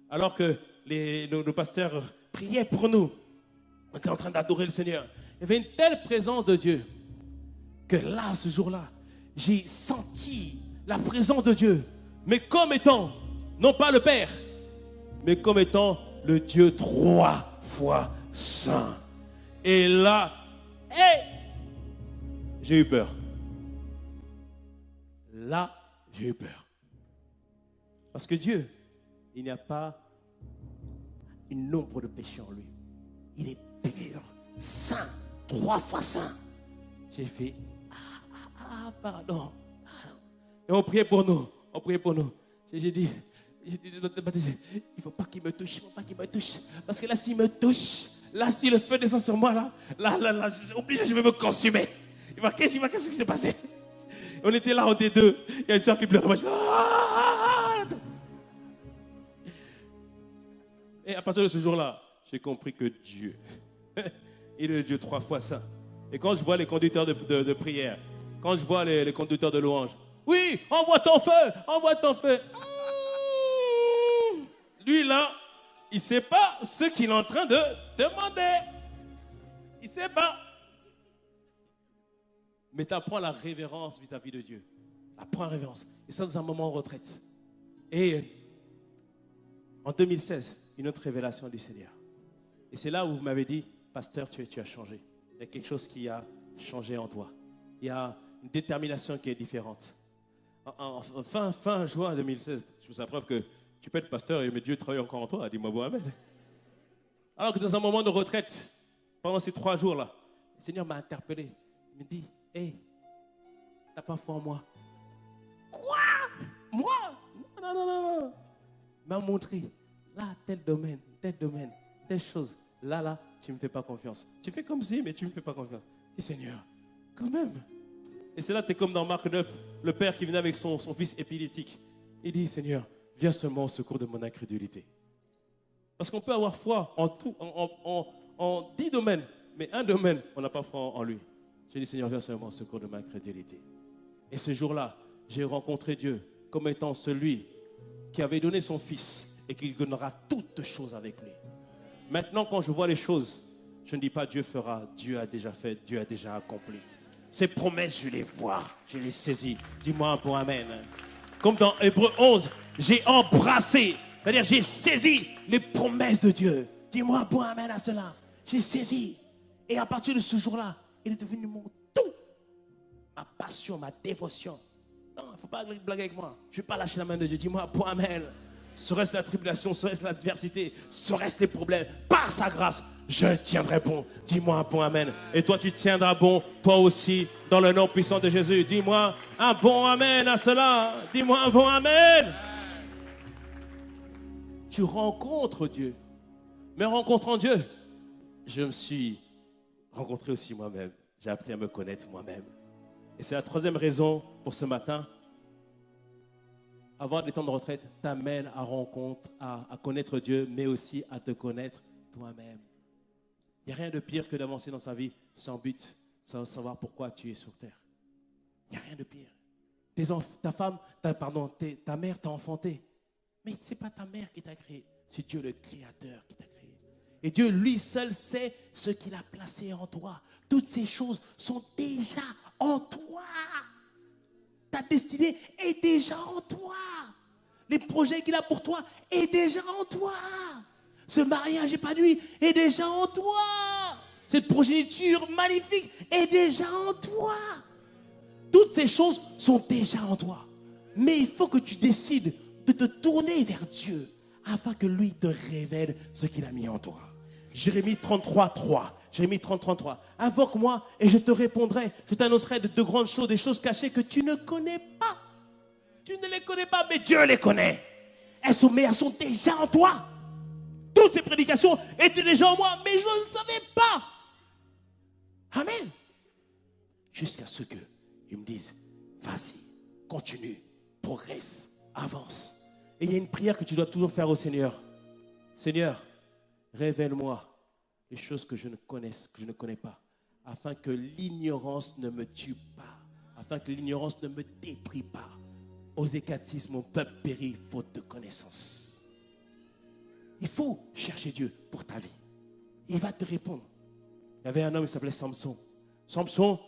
Alors que nos pasteurs priaient pour nous. On était en train d'adorer le Seigneur. Il y avait une telle présence de Dieu que là, ce jour-là, j'ai senti la présence de Dieu. Mais comme étant, non pas le Père, mais comme étant le Dieu 3 fois saint. Et là, j'ai eu peur. Là, j'ai eu peur. Parce que Dieu, il n'y a pas une ombre de péché en lui. Il est pur, saint, 3 fois saint. J'ai fait, pardon. Et on priait pour nous. J'ai dit, il ne faut pas qu'il me touche, Parce que là, s'il me touche, là, si le feu descend sur moi, là, je suis obligé, je vais me consumer. Qu'est-ce qui s'est passé? On était là, on était deux. Il y a une soeur qui pleurait. Moi, Et à partir de ce jour-là, j'ai compris que Dieu, il est le Dieu 3 fois saint. Et quand je vois les conducteurs de prière, quand je vois les conducteurs de louange, oui, envoie ton feu. Lui là, il ne sait pas ce qu'il est en train de demander. Il ne sait pas. Mais tu apprends la révérence vis-à-vis de Dieu. Apprends la révérence. Et ça, dans un moment en retraite. Et en 2016, une autre révélation du Seigneur. Et c'est là où vous m'avez dit, pasteur, tu as changé. Il y a quelque chose qui a changé en toi. Il y a une détermination qui est différente. Fin juin 2016, je vous preuve que tu peux être pasteur et Dieu travaille encore en toi. Dis-moi bon amen. Alors que dans un moment de retraite, pendant ces 3 jours-là, le Seigneur m'a interpellé. Il me dit, hey, t'as pas foi en moi. Quoi? Moi? Non. Il m'a montré, là, tel domaine, telle chose. Là, tu ne me fais pas confiance. Tu fais comme si, mais tu ne me fais pas confiance. Et Seigneur, quand même. Et c'est là, tu es comme dans Marc 9, le père qui venait avec son fils épileptique. Il dit, Seigneur, viens seulement au secours de mon incrédulité. Parce qu'on peut avoir foi en tout, en 10 domaines, mais un domaine, on n'a pas foi en lui. J'ai dit, Seigneur, viens seulement au secours de ma incrédulité. Et ce jour-là, j'ai rencontré Dieu comme étant celui qui avait donné son fils et qui donnera toutes choses avec lui. Maintenant, quand je vois les choses, je ne dis pas Dieu fera, Dieu a déjà fait, Dieu a déjà accompli. Ces promesses, je les vois, je les saisis. Dis-moi un bon amen. Comme dans Hébreux 11, j'ai embrassé, c'est-à-dire j'ai saisi les promesses de Dieu. Dis-moi un bon amen à cela. J'ai saisi. Et à partir de ce jour-là, il est devenu mon tout. Ma passion, ma dévotion. Non, il ne faut pas blaguer avec moi. Je ne vais pas lâcher la main de Dieu. Dis-moi un bon amen. Serait-ce la tribulation, serait-ce l'adversité, serait-ce les problèmes, par sa grâce, je tiendrai bon. Dis-moi un bon amen. Et toi, tu tiendras bon, toi aussi, dans le nom puissant de Jésus. Dis-moi un bon amen à cela. Dis-moi un bon amen. Tu rencontres Dieu. Mais rencontrant Dieu, je me suis rencontré aussi moi-même. J'ai appris à me connaître moi-même. Et c'est la 3e raison pour ce matin. Avoir des temps de retraite t'amène à connaître Dieu, mais aussi à te connaître toi-même. Il n'y a rien de pire que d'avancer dans sa vie sans but, sans savoir pourquoi tu es sur terre. Il n'y a rien de pire. Ta mère t'a enfanté. Mais ce n'est pas ta mère qui t'a créé, c'est Dieu le Créateur qui t'a créé. Et Dieu, lui seul, sait ce qu'il a placé en toi. Toutes ces choses sont déjà en toi. Ta destinée est déjà en toi. Les projets qu'il a pour toi est déjà en toi. Ce mariage épanoui est déjà en toi. Cette progéniture magnifique est déjà en toi. Toutes ces choses sont déjà en toi. Mais il faut que tu décides de te tourner vers Dieu afin que lui te révèle ce qu'il a mis en toi. Jérémie 33:3. Jérémie 33:3. Invoque-moi et je te répondrai. Je t'annoncerai de grandes choses, des choses cachées que tu ne connais pas. Tu ne les connais pas, mais Dieu les connaît. Elles sont déjà en toi. Toutes ces prédications étaient déjà en moi, mais je ne savais pas. Amen. Jusqu'à ce qu'ils me disent, vas-y, continue, progresse, avance. Et il y a une prière que tu dois toujours faire au Seigneur. Seigneur, révèle-moi les choses que je ne connais pas, afin que l'ignorance ne me tue pas, afin que l'ignorance ne me déprie pas. Osée 4:6, mon peuple périt faute de connaissance. Il faut chercher Dieu pour ta vie. Il va te répondre. Il y avait un homme qui s'appelait Samson. Samson,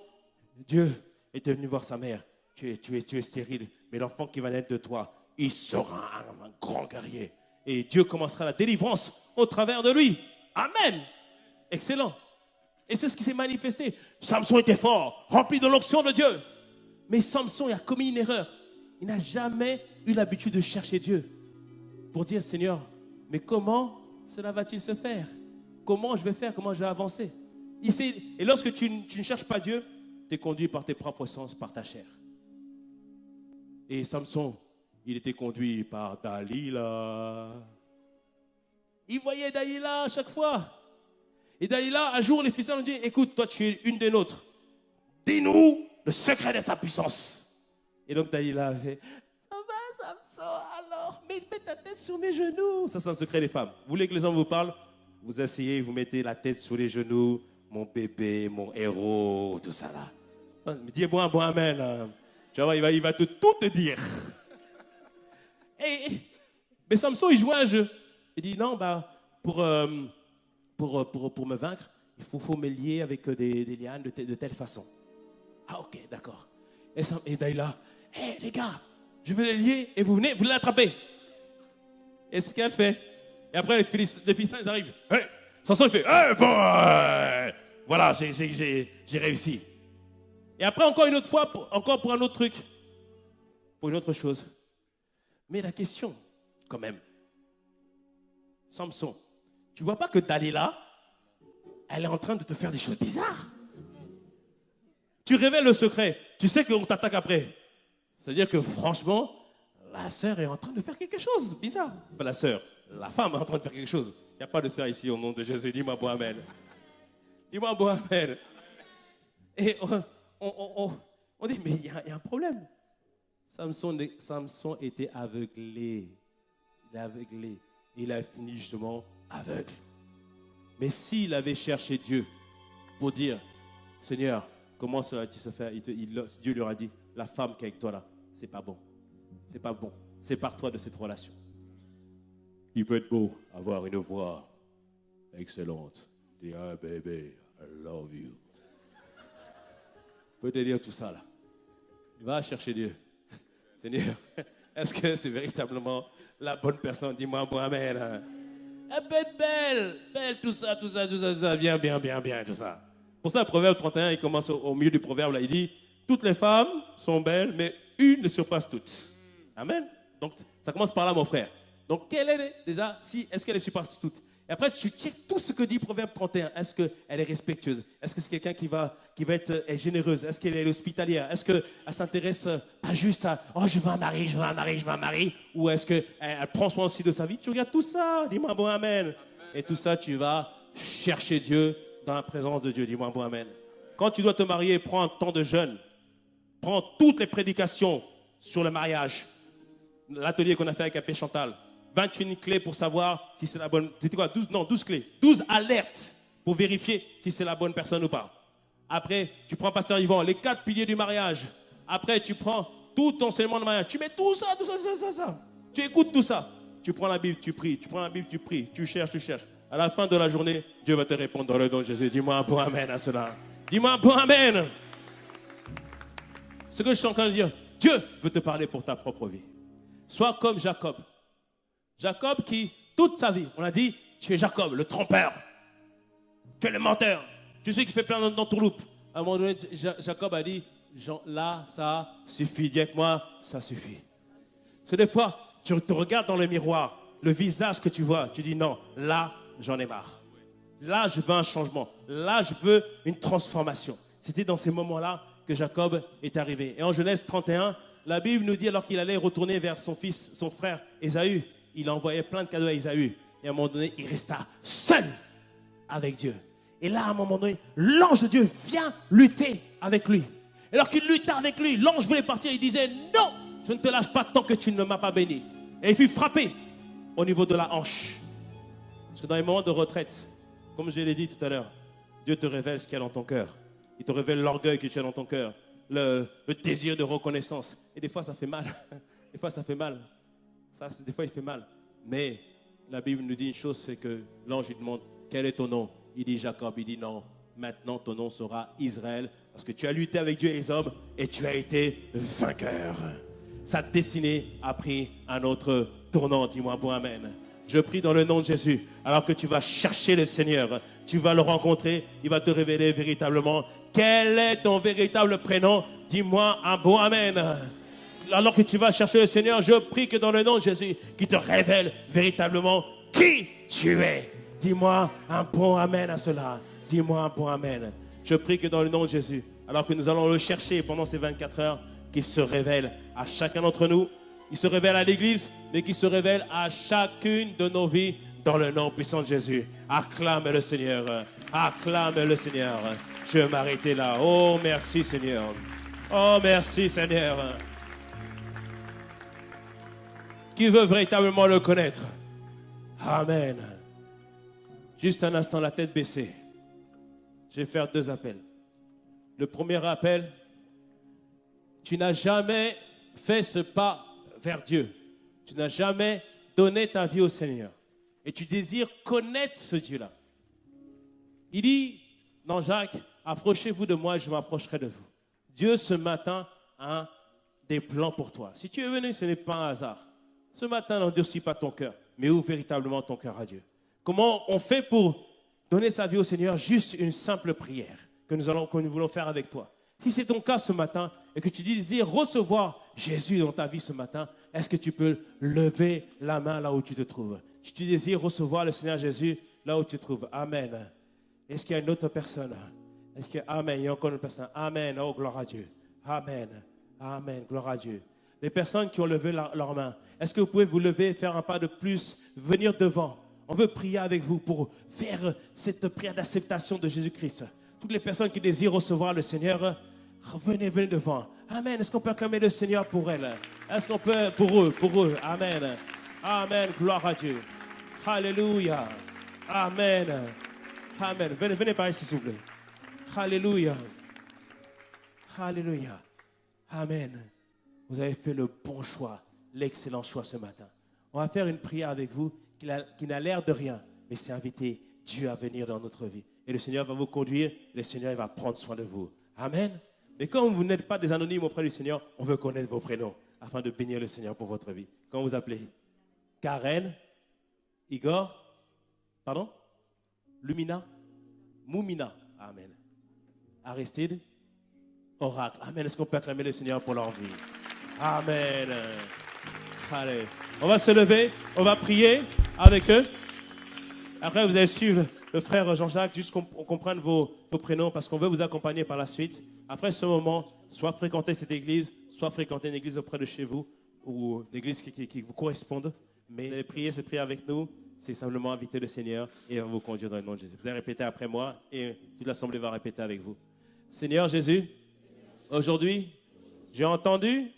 Dieu était venu voir sa mère. Tu es stérile, mais l'enfant qui va naître de toi, il sera un grand guerrier. Et Dieu commencera la délivrance au travers de lui. Amen. Excellent. Et c'est ce qui s'est manifesté. Samson était fort, rempli de l'onction de Dieu. Mais Samson a commis une erreur. Il n'a jamais eu l'habitude de chercher Dieu pour dire, Seigneur, mais comment cela va-t-il se faire? Comment je vais faire? Comment je vais avancer? Et lorsque tu ne cherches pas Dieu, tu es conduit par tes propres sens, par ta chair. Et Samson, il était conduit par Dalila. Il voyait Dalila à chaque fois. Et Dalila, un jour, les Philistins lui disent, écoute, toi tu es une des nôtres. Dis-nous le secret de sa puissance. Et donc Dalila a fait, ça va Samson, alors, mets ta tête sur mes genoux. Ça c'est un secret des femmes. Vous voulez que les hommes vous parlent? Vous asseyez, vous mettez la tête sur les genoux, mon bébé, mon héros, tout ça là. Dis-moi bon amen. Tu vois, il va tout te dire. Mais Samson, il joue un jeu. Il dit, non, pour me vaincre, il faut me lier avec des lianes de telle façon. Ah, ok, d'accord. Et Dalila, hé les gars, je vais les lier et vous venez, vous l'attrapez. Et c'est ce qu'elle fait. Et après, les Philistins, ils arrivent. Hey, Samson, il fait, voilà, j'ai réussi. Et après, encore une autre fois, encore pour un autre truc, pour une autre chose. Mais la question, quand même, Samson, tu ne vois pas que Dalila, elle est en train de te faire des choses bizarres? Tu révèles le secret, tu sais qu'on t'attaque après. C'est-à-dire que franchement, la sœur est en train de faire quelque chose bizarre. Pas la sœur, la femme est en train de faire quelque chose. Il n'y a pas de sœur ici au nom de Jésus. Dis-moi bon amen. Dis-moi bon amen. Et on dit, mais il y a un problème. Samson était aveuglé. Il est aveuglé. Il a fini justement aveugle. Mais s'il avait cherché Dieu pour dire, Seigneur, comment cela va-t-il se faire? Dieu lui aura dit, la femme qui est avec toi là, c'est pas bon. C'est pas bon. Sépare-toi de cette relation. Il peut être beau, avoir une voix excellente. Dire, ah bébé, I love you. Peut te dire tout ça là. Va chercher Dieu. Seigneur, est-ce que c'est véritablement la bonne personne? Dis-moi, bon, amen. Elle peut être belle, tout ça, bien, tout ça. Pour ça, le Proverbe 31, il commence au milieu du Proverbe, là, il dit, toutes les femmes sont belles, mais une ne surpasse toutes. Amen. Donc, ça commence par là, mon frère. Donc, quelle est déjà, est-ce qu'elle les surpasse toutes? Et après, tu checkes tout ce que dit Proverbe 31. Est-ce qu'elle est respectueuse? Est-ce que c'est quelqu'un qui va être généreuse? Est-ce qu'elle est hospitalière? Est-ce qu'elle s'intéresse pas juste à « Oh, je veux un mari. » Ou est-ce qu'elle prend soin aussi de sa vie? Tu regardes tout ça. Dis-moi bon amen. Et tout ça, tu vas chercher Dieu dans la présence de Dieu. Dis-moi bon amen. Quand tu dois te marier, prends un temps de jeûne. Prends toutes les prédications sur le mariage. L'atelier qu'on a fait avec Apé Chantal. 21 clés pour savoir si c'est la bonne... C'était quoi? 12 clés. 12 alertes pour vérifier si c'est la bonne personne ou pas. Après, tu prends Pasteur Yvan, les 4 piliers du mariage. Après, tu prends tout ton enseignement de mariage. Tu mets tout ça. Tu écoutes tout ça. Tu prends la Bible, tu pries. Tu prends la Bible, tu pries. Tu cherches. À la fin de la journée, Dieu va te répondre dans le nom de Jésus. Dis-moi un bon amen à cela. Dis-moi un bon amen. Ce que je suis en train de dire, Dieu veut te parler pour ta propre vie. Sois comme Jacob. Jacob qui, toute sa vie, on a dit, tu es Jacob, le trompeur. Tu es le menteur. Tu es celui qui fait plein d'entourloupes. À un moment donné, Jacob a dit, là, ça suffit. Dis avec moi, ça suffit. Parce que des fois, tu te regardes dans le miroir, le visage que tu vois, tu dis non, là, j'en ai marre. Là, je veux un changement. Là, je veux une transformation. C'était dans ces moments-là que Jacob est arrivé. Et en Genèse 31, la Bible nous dit, alors qu'il allait retourner vers son fils, son frère Ésaü, il envoyait plein de cadeaux à Ésaü. Et à un moment donné, il resta seul avec Dieu. Et là, à un moment donné, l'ange de Dieu vient lutter avec lui. Et alors qu'il luttait avec lui, l'ange voulait partir. Il disait, non, je ne te lâche pas tant que tu ne m'as pas béni. Et il fut frappé au niveau de la hanche. Parce que dans les moments de retraite, comme je l'ai dit tout à l'heure, Dieu te révèle ce qu'il y a dans ton cœur. Il te révèle l'orgueil que tu as dans ton cœur. Le désir de reconnaissance. Et des fois, ça fait mal. Des fois, ça fait mal. Des fois, il fait mal. Mais la Bible nous dit une chose, c'est que l'ange lui demande, quel est ton nom? Il dit Jacob. Il dit non, maintenant ton nom sera Israël, parce que tu as lutté avec Dieu et les hommes et tu as été vainqueur. Sa destinée a pris un autre tournant. Dis-moi bon amen. Je prie dans le nom de Jésus, alors que tu vas chercher le Seigneur, tu vas le rencontrer, il va te révéler véritablement quel est ton véritable prénom. Dis-moi un bon Amen. Alors que tu vas chercher le Seigneur, je prie que dans le nom de Jésus, qu'il te révèle véritablement qui tu es. Dis-moi un bon Amen à cela. Dis-moi un bon Amen. Je prie que dans le nom de Jésus, alors que nous allons le chercher pendant ces 24 heures, qu'il se révèle à chacun d'entre nous. Il se révèle à l'Église, mais qu'il se révèle à chacune de nos vies dans le nom puissant de Jésus. Acclame le Seigneur. Acclame le Seigneur. Je vais m'arrêter là. Oh, merci Seigneur. Oh, merci Seigneur. Qui veut véritablement le connaître? Amen. Juste un instant, la tête baissée. Je vais faire 2 appels. Le premier appel, tu n'as jamais fait ce pas vers Dieu. Tu n'as jamais donné ta vie au Seigneur. Et tu désires connaître ce Dieu-là. Il dit dans Jacques, approchez-vous de moi et je m'approcherai de vous. Dieu, ce matin, a des plans pour toi. Si tu es venu, ce n'est pas un hasard. Ce matin, n'endurcis pas ton cœur, mais ouvre véritablement ton cœur à Dieu. Comment on fait pour donner sa vie au Seigneur? Juste une simple prière que nous voulons faire avec toi. Si c'est ton cas ce matin et que tu désires recevoir Jésus dans ta vie ce matin, est-ce que tu peux lever la main là où tu te trouves? Si tu désires recevoir le Seigneur Jésus là où tu te trouves, Amen. Est-ce qu'il y a une autre personne? Est-ce que Amen, il y a encore une personne? Amen, oh gloire à Dieu. Amen, Amen, gloire à Dieu. Les personnes qui ont levé leurs mains, est-ce que vous pouvez vous lever, faire un pas de plus, venir devant? On veut prier avec vous pour faire cette prière d'acceptation de Jésus-Christ. Toutes les personnes qui désirent recevoir le Seigneur, venez devant. Amen. Est-ce qu'on peut acclamer le Seigneur pour elles? Est-ce qu'on peut, pour eux? Amen. Amen. Gloire à Dieu. Alléluia. Amen. Amen. Venez par ici, s'il vous plaît. Alléluia. Alléluia. Amen. Vous avez fait le bon choix, l'excellent choix ce matin. On va faire une prière avec vous qui n'a l'air de rien, mais c'est inviter Dieu à venir dans notre vie. Et le Seigneur va vous conduire, et le Seigneur va prendre soin de vous. Amen. Mais comme vous n'êtes pas des anonymes auprès du Seigneur, on veut connaître vos prénoms afin de bénir le Seigneur pour votre vie. Comment vous appelez? Karen, Igor, pardon? Lumina, Moumina. Amen. Aristide, Oracle. Amen. Est-ce qu'on peut acclamer le Seigneur pour leur vie? Amen. Allez. On va se lever, on va prier avec eux. Après, vous allez suivre le frère Jean-Jacques, juste qu'on comprenne vos prénoms, parce qu'on veut vous accompagner par la suite. Après ce moment, soit fréquenter cette église, soit fréquenter une église auprès de chez vous, ou une église qui vous corresponde. Mais vous allez prier cette prière avec nous, c'est simplement inviter le Seigneur et il va vous conduire dans le nom de Jésus. Vous allez répéter après moi et toute l'assemblée va répéter avec vous. Seigneur Jésus, aujourd'hui, j'ai entendu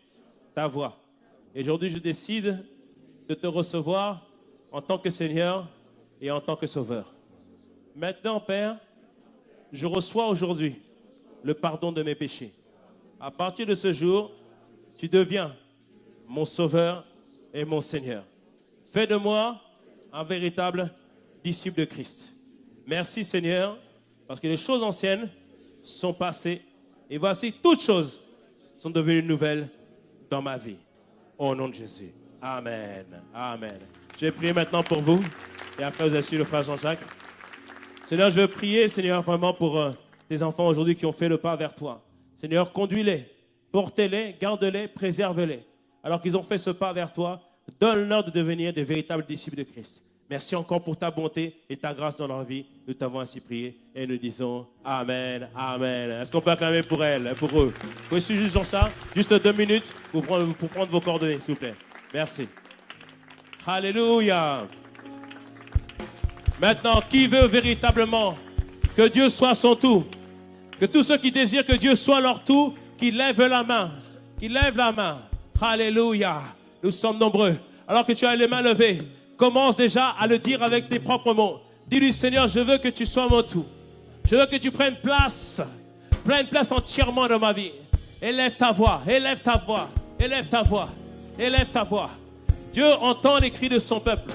ta voix. Et aujourd'hui, je décide de te recevoir en tant que Seigneur et en tant que Sauveur. Maintenant, Père, je reçois aujourd'hui le pardon de mes péchés. À partir de ce jour, tu deviens mon Sauveur et mon Seigneur. Fais de moi un véritable disciple de Christ. Merci, Seigneur, parce que les choses anciennes sont passées et voici toutes choses sont devenues nouvelles dans ma vie. Au nom de Jésus. Amen. Amen. Je vais prier maintenant pour vous. Et après, vous allez suivre le frère Jean-Jacques. Seigneur, je veux prier, Seigneur, vraiment pour tes enfants aujourd'hui qui ont fait le pas vers toi. Seigneur, conduis-les, portez-les, garde-les, préserve-les. Alors qu'ils ont fait ce pas vers toi, donne-leur de devenir des véritables disciples de Christ. Merci encore pour ta bonté et ta grâce dans leur vie. Nous t'avons ainsi prié et nous disons Amen, Amen. Est-ce qu'on peut acclamer pour elles, pour eux? Vous pouvez suivre juste ça, juste 2 minutes pour prendre vos coordonnées, s'il vous plaît. Merci. Alléluia. Maintenant, qui veut véritablement que Dieu soit son tout? Que tous ceux qui désirent que Dieu soit leur tout, qu'ils lèvent la main. Qu'ils lèvent la main. Alléluia. Nous sommes nombreux. Alors que tu as les mains levées, commence déjà à le dire avec tes propres mots. Dis-lui, Seigneur, je veux que tu sois mon tout. Je veux que tu prennes place entièrement dans ma vie. Élève ta voix, élève ta voix, élève ta voix, élève ta voix. Dieu entend les cris de son peuple.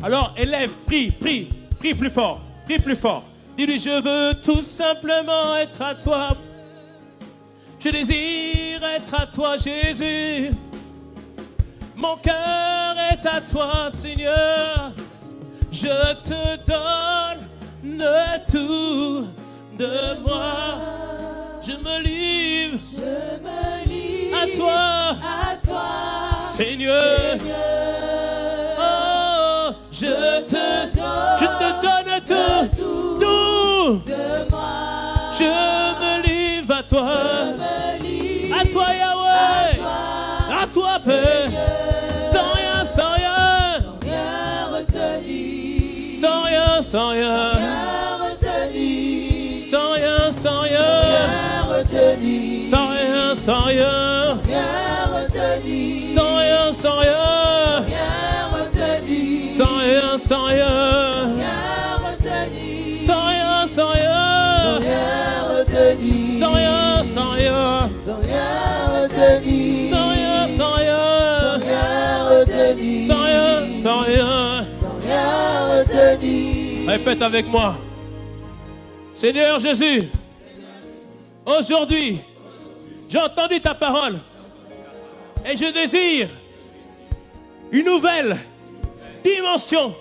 Alors élève, prie plus fort, prie plus fort. Dis-lui, je veux tout simplement être à toi. Je désire être à toi, Jésus. Mon cœur est à toi, Seigneur. Je te donne tout de moi. Je me livre à toi, Seigneur. Oh, je te donne tout de moi. Je me livre à toi, Yahweh, à toi, Père, sans rien, sans rien, sans rien, sans rien, sans rien, sans rien, sans rien, sans rien, sans rien, sans rien, sans rien, sans rien, sans rien, sans rien, sans rien, sans rien, sans rien, sans rien, sans rien, Répète avec moi. Seigneur Jésus, aujourd'hui, j'ai entendu ta parole et je désire une nouvelle dimension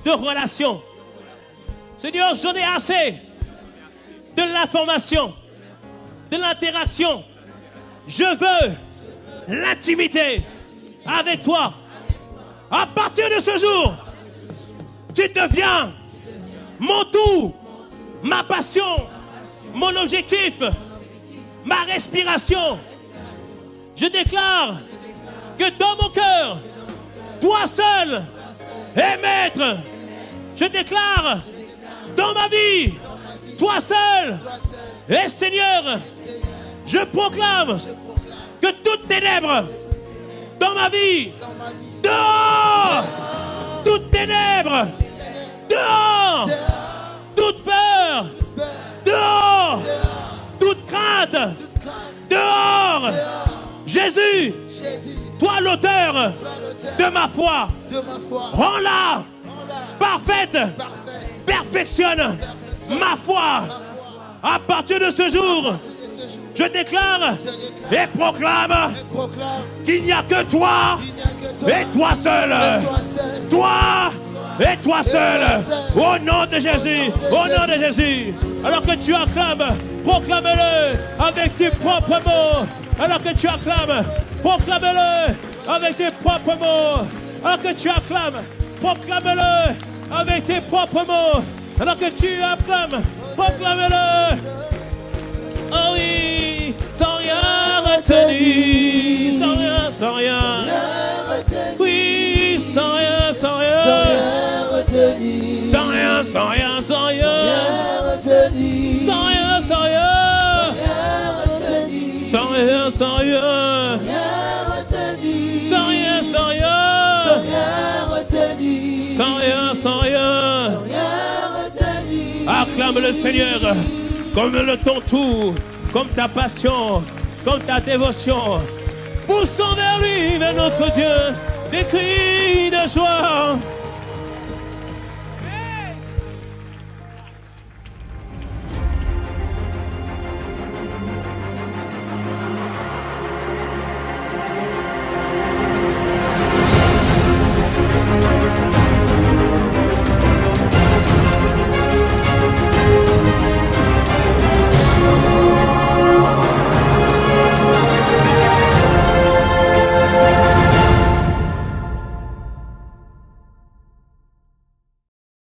de relation. Seigneur, j'en ai assez de l'information, de l'interaction. Je veux l'intimité avec toi. À partir de ce jour, tu deviens mon tout, ma passion, mon objectif, ma respiration. Je déclare que dans mon cœur, toi seul es maître. Je déclare dans ma vie, toi seul es Seigneur. Je proclame que toutes ténèbres dans ma vie, dehors, toutes ténèbres, dehors, toute peur, dehors, toute crainte, dehors. Jésus, toi l'auteur de ma foi, rends-la parfaite, perfectionne ma foi. À partir de ce jour, je déclare et proclame qu'il n'y a que toi et toi seul. Toi et toi seul. Au nom de Jésus. Au nom de Jésus. Alors que tu acclames, proclame-le avec tes propres mots. Alors que tu acclames, proclame-le avec tes propres mots. Alors que tu acclames, proclame-le avec tes propres mots. Alors que tu acclames, proclame-le. Oh oui, sans rien retenir, sans rien, sans rien. Oui, sans rien, sans rien. Sans rien, sans rien, sans rien. Sans rien, sans rien. Sans rien, sans rien. Sans rien, sans rien. Sans rien, sans rien. Acclame le Seigneur comme le ton tout, comme ta passion, comme ta dévotion. Poussons vers lui, vers notre Dieu, des cris de joie.